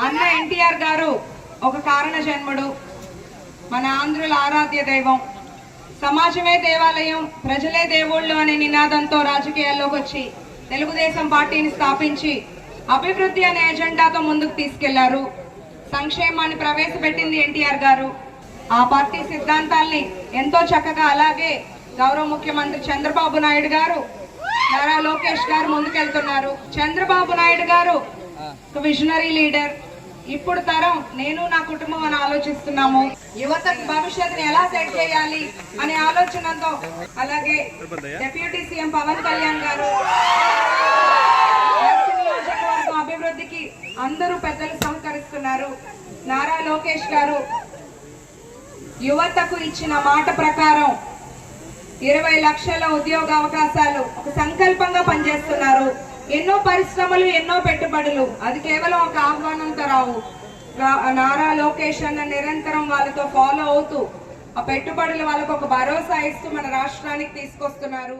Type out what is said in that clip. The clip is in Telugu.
అన్న ఎన్టీఆర్ గారు ఒక కారణ జన్ముడు, మన ఆంధ్రుల ఆరాధ్య దైవం. సమాజమే దేవాలయం, ప్రజలే దేవుళ్ళు అనే నినాదంతో రాజకీయాల్లోకి వచ్చి తెలుగుదేశం పార్టీని స్థాపించి అభివృద్ధి అనే ఎజెండాతో ముందుకు తీసుకెళ్లారు. సంక్షేమాన్ని ప్రవేశపెట్టింది ఎన్టీఆర్ గారు. ఆ పార్టీ సిద్ధాంతాల్ని ఎంతో చక్కగా అలాగే గౌరవ ముఖ్యమంత్రి చంద్రబాబు నాయుడు గారు, నారా లోకేష్ గారు ముందుకెళ్తున్నారు. చంద్రబాబు నాయుడు గారు ఒక విజనరీ లీడర్. ఇప్పుడు తరం నేను నా కుటుంబం అని ఆలోచిస్తున్నాము. యువతకు భవిష్యత్తుని ఎలా సెట్ చేయాలి అనే ఆలోచనతో, అలాగే డిప్యూటీ సీఎం పవన్ కళ్యాణ్ గారు నియోజకవర్గం అభివృద్ధికి అందరూ పెద్దలు సహకరిస్తున్నారు. నారా లోకేష్ గారు యువతకు ఇచ్చిన మాట ప్రకారం 20 లక్షల ఉద్యోగ అవకాశాలు ఒక సంకల్పంగా పనిచేస్తున్నారు. ఎన్నో పరిశ్రమలు, ఎన్నో పెట్టుబడులు అది కేవలం ఒక ఆహ్వానంతో రావు. నారా లోకేష్ అన్న నిరంతరం వాళ్ళతో ఫాలో అవుతూ ఆ పెట్టుబడులు వాళ్ళకు ఒక భరోసా ఇస్తూ మన రాష్ట్రానికి తీసుకొస్తున్నారు.